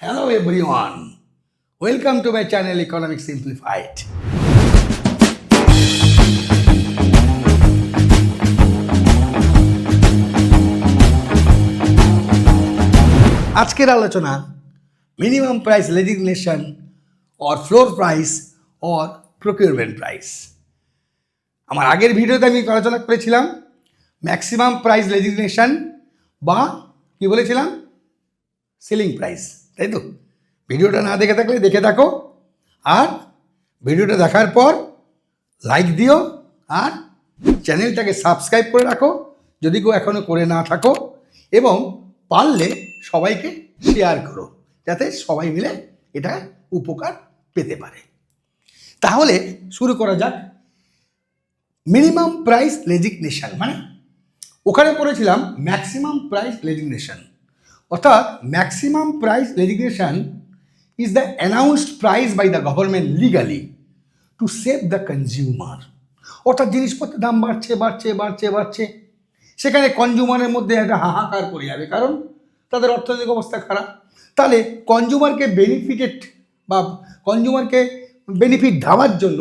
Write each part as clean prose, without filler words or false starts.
Hello everyone, welcome to my channel Economics Simplified. আজকের আলোচনা minimum price legislation or floor price or procurement price. আমার আগের ভিডিওতে আমি আলোচনা করেছিলাম ম্যাক্সিমাম প্রাইস লেজিসলেশন বা কি বলেছিলাম সেলিং প্রাইস, তাই তো? ভিডিওটা না দেখে থাকলে দেখে থাকো, আর ভিডিওটা দেখার পর লাইক দিও আর চ্যানেলটাকে সাবস্ক্রাইব করে রাখো যদি কেউ এখনও করে না থাকো, এবং পারলে সবাইকে শেয়ার করো যাতে সবাই মিলে এটা উপকার পেতে পারে। তাহলে শুরু করা যাক। মিনিমাম প্রাইস লেজিসলেশন মানে ওখানে পড়েছিলাম ম্যাক্সিমাম প্রাইস লেজিসলেশন, অর্থাৎ maximum price legislation is the announced price by the government legally to save the consumer. অর্থাৎ জিনিসপত্রের দাম বাড়ছে বাড়ছে বাড়ছে বাড়ছে, সেখানে কনজিউমারের মধ্যে একটা হাহাকার পড়ে যাবে, কারণ তাদের অর্থনৈতিক অবস্থা খারাপ। তাহলে কনজিউমারকে বেনিফিট দেওয়ার জন্য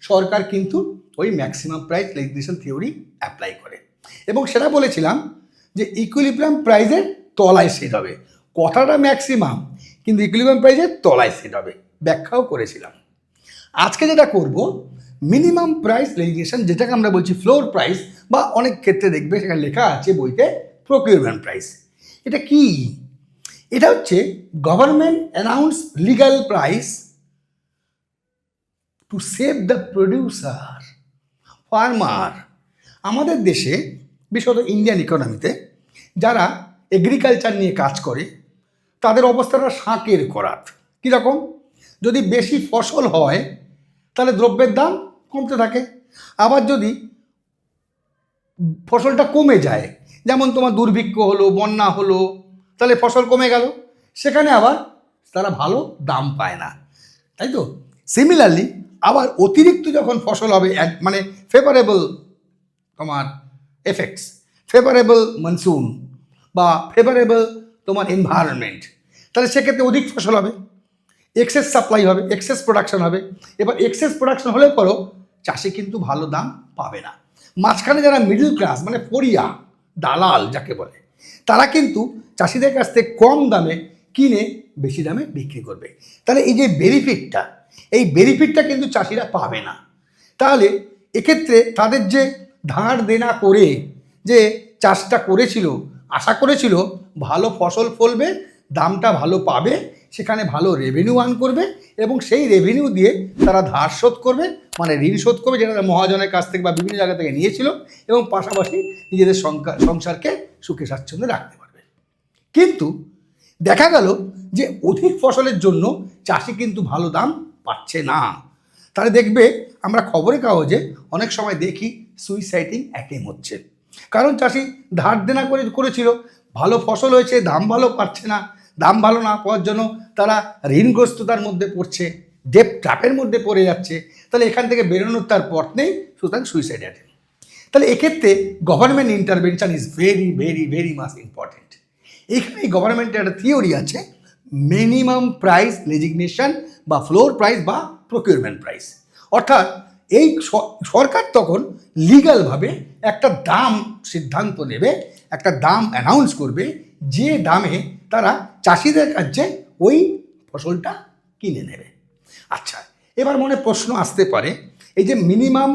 সরকার কিন্তু ওই maximum price legislation theory apply করে, এবং সেটা বলেছিলাম যে ইকুইলিব্রিয়াম প্রাইসের তলায় সেট হবে। কথাটা ম্যাক্সিমাম, কিন্তু ইকুইলিব্রিয়াম প্রাইসের তলায় সেট হবে, ব্যাখ্যাও করেছিলাম। আজকে যেটা করব মিনিমাম প্রাইস লেজিসলেশন, যেটাকে আমরা বলছি ফ্লোর প্রাইস, বা অনেক ক্ষেত্রে দেখবে সেখানে লেখা আছে বইতে প্রকিউরমেন্ট প্রাইস। এটা কি? এটা হচ্ছে government announce legal price to save the producer farmer. আমাদের দেশে বিশেষত ইন্ডিয়ান ইকোনমিতে যারা এগ্রিকালচার নিয়ে কাজ করে তাদের অবস্থাটা শাঁকের করাত। কীরকম? যদি বেশি ফসল হয় তাহলে দ্রব্যের দাম কমতে থাকে, আবার যদি ফসলটা কমে যায়, যেমন তোমার দুর্ভিক্ষ হলো, বন্যা হলো, তাহলে ফসল কমে গেল, সেখানে আবার তারা ভালো দাম পায় না, তাই তো? সিমিলারলি আবার অতিরিক্ত যখন ফসল হবে, মানে ফেভারেবল তোমার এফেক্টস, ফেভারেবল মনসুন বা ফেভারেবল তোমার এনভায়রনমেন্ট, তাহলে সেক্ষেত্রে অধিক ফসল হবে, এক্সেস সাপ্লাই হবে, এক্সেস প্রোডাকশন হবে। এবার এক্সেস প্রোডাকশন হলে পরও চাষি কিন্তু ভালো দাম পাবে না। মাঝখানে যারা মিডল ক্লাস মানে পরিয়া দালাল যাকে বলে, তারা কিন্তু চাষিদের কাছ থেকে কম দামে কিনে বেশি দামে বিক্রি করবে। তাহলে এই যে এই বেনিফিটটা কিন্তু চাষিরা পাবে না। তাহলে এক্ষেত্রে তাদের যে ধার দেনা করে যে চাষটা করেছিল, আশা করেছিল ভালো ফসল ফলবে, দামটা ভালো পাবে, সেখানে ভালো রেভিনিউ আর্ন করবে, এবং সেই রেভিনিউ দিয়ে তারা ধার শোধ করবে, মানে ঋণ শোধ করবে যেটা তারা মহাজনের কাছ থেকে বা বিভিন্ন জায়গা থেকে নিয়েছিল, এবং পাশাপাশি নিজেদের সংসারকে সুখে স্বাচ্ছন্দ্যে রাখতে পারবে। কিন্তু দেখা গেল যে অধিক ফসলের জন্য চাষি কিন্তু ভালো দাম পাচ্ছে না। তাহলে দেখবে আমরা খবরের কাগজে অনেক সময় দেখি সুইসাইডিং অ্যাটেম্প হচ্ছে, কারণ চাষি ধার দেনা করেছিল, ভালো ফসল হয়েছে, দাম ভালো পাচ্ছে না, দাম ভালো না পাওয়ার জন্য তারা ঋণগ্রস্ততার মধ্যে পড়ছে, ডেপ ট্র্যাপের মধ্যে পড়ে যাচ্ছে। তাহলে এখান থেকে বেরোনোর তার পথ নেই, সুতরাং সুইসাইড অ্যাটেম্প। তাহলে এক্ষেত্রে government intervention is very very very much important. এইখানে গভর্নমেন্টের একটা থিওরি আছে মিনিমাম প্রাইস লেজিসলেশন বা ফ্লোর প্রাইস বা প্রকিউরমেন্ট প্রাইস, অর্থাৎ এই সরকার তখন লিগ্যালভাবে একটা দাম সিদ্ধান্ত নেবে, একটা দাম অ্যানাউন্স করবে, যে দামে তারা চাষিদের কাছে ওই ফসলটা কিনে নেবে। আচ্ছা, এবার মনে প্রশ্ন আসতে পারে, এই যে মিনিমাম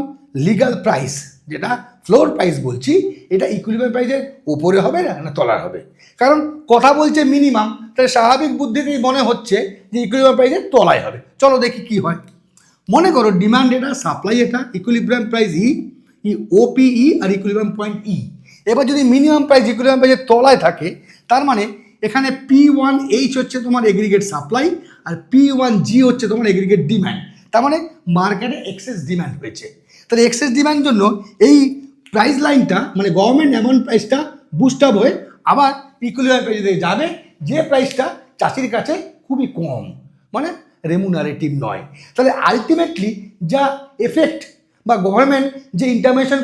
লিগ্যাল প্রাইস যেটা ফ্লোর প্রাইস বলছি, এটা ইকুইলিব্রিয়াম প্রাইসের উপরে হবে না তলার হবে? কারণ কথা বলছে মিনিমাম, তাহলে স্বাভাবিক বুদ্ধিতেই মনে হচ্ছে যে ইকুইলিব্রিয়াম প্রাইসের তলায় হবে। চলো দেখি কি হয়। মনে করো ডিমান্ড এটা, সাপ্লাই এটা, ইকুইলিব্রিয়াম প্রাইস ওপিই আর ইকুইলিব্রিয়াম পয়েন্ট ই। এবার যদি মিনিমাম প্রাইস ইকুইলিব্রিয়াম প্রাইসের তলায় থাকে, তার মানে এখানে P1H হচ্ছে তোমার এগ্রিগেট সাপ্লাই, আর P1G হচ্ছে তোমার এগ্রিগেট ডিম্যান্ড। তার মানে মার্কেটে এক্সেস ডিম্যান্ড হয়েছে। তাহলে এক্সেস ডিম্যান্ডের জন্য এই প্রাইস লাইনটা মানে গভর্নমেন্ট অ্যামাউন্ট প্রাইসটা বুস্ট আপ হয়ে আবার ইকুইলিব্রিয়াম প্রাইসে যাবে, যে প্রাইসটা চাষির কাছে খুবই কম, মানে রেমুনারেটিভ নয়। তাহলে আলটিমেটলি যা এফেক্ট বা গভর্নমেন্ট যে ইন্টারভেনশন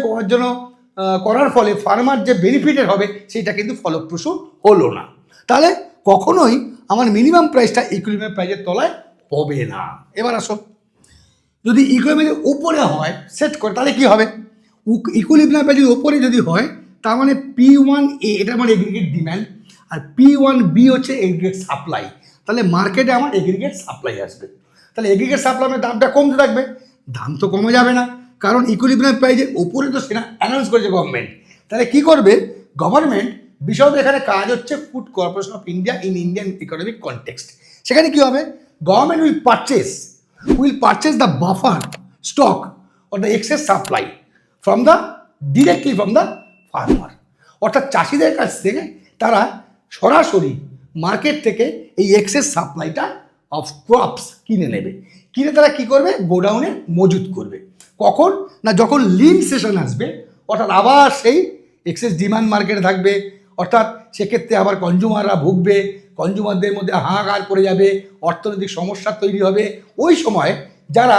করার ফলে ফার্মার যে বেনিফিটের হবে, সেটা কিন্তু ফলপ্রসূ হলো না। তাহলে কখনোই আমার মিনিমাম প্রাইসটা ইকুইলিব্রিয়াম প্রাইসের তলায় হবে না। এবার আসো, যদি ইকুইলিব্রিয়ামের উপরে হয় সেট করে, তাহলে কি হবে? ইকুইলিব্রিয়াম প্রাইস যদি উপরে যদি হয়, তার মানে P1A এটা মানে এগ্রিগেট ডিম্যান্ড, আর P1B হচ্ছে এগ্রিগেট সাপ্লাই। তাহলে মার্কেটে আমার এগ্রিগেট সাপ্লাই আসবে। তাহলে এগ্রিগেট সাপ্লাইয়ের দামটা কমতে থাকবে, দাম তো কমে যাবে না, কারণ ইকুইলিব্রিয়াম প্রাইসের উপরে তো সেটা অ্যানাউন্স করেছে গভর্নমেন্ট। তাহলে কি করবে গভর্নমেন্ট? বিষয়টা এখানে কাজ হচ্ছে food corporation of India in Indian economic context. সেখানে কি হবে? Government will purchase the buffer stock or the excess supply directly from the farmer. অর্থাৎ চাষিদের কাছ থেকে তারা সরাসরি মার্কেট থেকে এই এক্সেস সাপ্লাইটা অফ ক্রপস কিনে নেবে, কিনে তারা কি করবে? গোডাউনে মজুত করবে। কখন না, যখন লিন সেশন আসবে, অর্থাৎ আবার সেই এক্সেস ডিমান্ড মার্কেটে থাকবে, অর্থাৎ সেক্ষেত্রে আবার কনজিউমাররা ভুগবে, কনজিউমারদের মধ্যে হাহাকার পড়ে যাবে, অর্থনৈতিক সমস্যা তৈরি হবে। ওই সময় যারা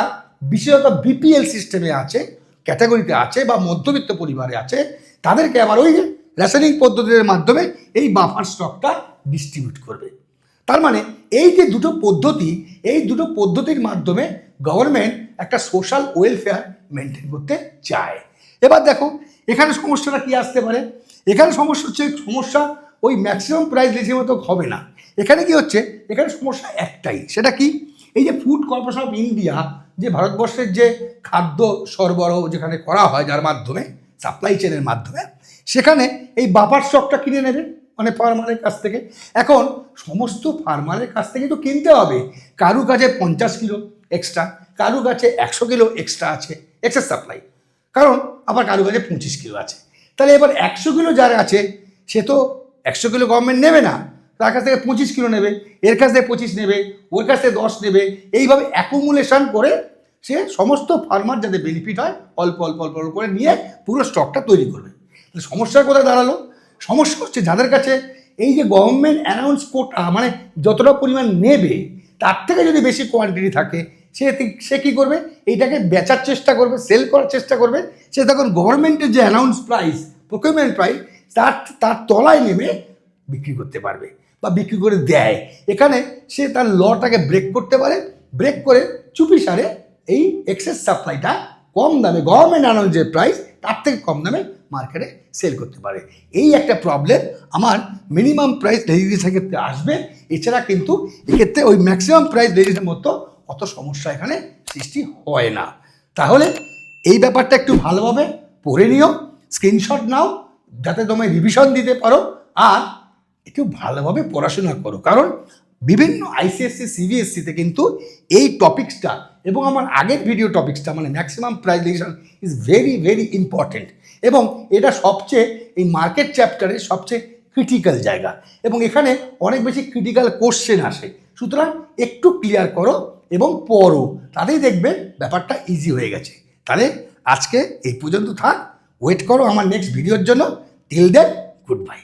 বিশেষত বিপিএল সিস্টেমে আছে, ক্যাটাগরিতে আছে বা মধ্যবিত্ত পরিবারে আছে, তাদেরকে আবার ওই যে রেশনিং পদ্ধতির মাধ্যমে এই বাফার স্টকটা ডিস্ট্রিবিউট করবে। তার মানে এই যে দুটো পদ্ধতির মাধ্যমে গভর্নমেন্ট একটা সোশ্যাল ওয়েলফেয়ার মেনটেন করতে চায়। এবার দেখো এখানে সমস্যাটা কি আসতে পারে? এখানে সমস্যা হচ্ছে, ওই ম্যাক্সিমাম প্রাইস লিস্টের মতো হবে না। এখানে কি হচ্ছে? এখানে সমস্যা একটাই, সেটা কি? এই যে ফুড কর্পোরেশন অফ ইন্ডিয়া, যে ভারতবর্ষের যে খাদ্য সরবরাহ যেখানে করা হয়, যার মাধ্যমে সাপ্লাই চেনের মাধ্যমে, সেখানে এই বাফার স্টকটা কিনে নেবে মানে ফার্মারের কাছ থেকে। এখন সমস্ত ফার্মারের কাছ থেকে তো কিনতে হবে, কারু কাছে 50 কিলো এক্সট্রা, কারু কাছে 100 কিলো এক্সট্রা আছে এক্সেস সাপ্লাই, কারণ আবার কারু কাছে 25 কিলো আছে। তাহলে এবার 100 কিলো যার আছে সে তো 100 কিলো গভর্নমেন্ট নেবে না, তার কাছ থেকে 25 কিলো নেবে, এর কাছ থেকে 25 নেবে, ওর কাছ থেকে 10 নেবে, এইভাবে অ্যাকুমুলেশন করে সে সমস্ত ফার্মার যাতে বেনিফিট হয় অল্প অল্প অল্প অল্প করে নিয়ে পুরো স্টকটা তৈরি করবে। তাহলে সমস্যা কোথায় দাঁড়ালো? সমস্যা হচ্ছে যাদের কাছে এই যে গভর্নমেন্ট অ্যানাউন্স কোটা, মানে যতটা পরিমাণ নেবে তার থেকে যদি বেশি কোয়ান্টিটি থাকে, সে কী করবে? এইটাকে বেচার চেষ্টা করবে, সেল করার চেষ্টা করবে। সে তখন গভর্নমেন্টের যে অ্যানাউন্স প্রাইস, প্রকিউরমেন্ট প্রাইস, তার তলায় নেমে বিক্রি করতে পারবে বা বিক্রি করে দেয়। এখানে সে তার লটাকে ব্রেক করতে পারে, ব্রেক করে চুপিসারে এই এক্সেস সাপ্লাইটা কম দামে, গভর্নমেন্ট অ্যানাউন্স যে প্রাইস তার থেকে কম দামে মার্কেটে সেল করতে পারে। এই একটা প্রবলেম আমার মিনিমাম প্রাইস রেজিস্ট্রেশনের ক্ষেত্রে আসবে। এছাড়া কিন্তু এক্ষেত্রে ওই ম্যাক্সিমাম প্রাইস রেজিস্ট্রেশনের মতো অত সমস্যা এখানে সৃষ্টি হয় না। তাহলে এই ব্যাপারটা একটু ভালোভাবে পড়ে নিও, স্ক্রিনশট নাও, যাতে তোমায় রিভিশন দিতে পারো, আর একটু ভালোভাবে পড়াশোনা করো। কারণ বিভিন্ন আইসিএসসি সিবিএসসিতে কিন্তু এই টপিক্সটা এবং আমার আগের ভিডিও টপিক্সটা, মানে maximum price registration is very very important, এবং এটা সবচেয়ে এই মার্কেট চ্যাপ্টারের সবচেয়ে ক্রিটিক্যাল জায়গা, এবং এখানে অনেক বেশি ক্রিটিক্যাল কোশ্চেন আসে। সুতরাং একটু ক্লিয়ার করো এবং পড়ো, তাতেই দেখবে ব্যাপারটা ইজি হয়ে গেছে। তাহলে আজকে এই পর্যন্ত থাক, ওয়েট করো আমার নেক্সট ভিডিওর জন্য। Till then, good by.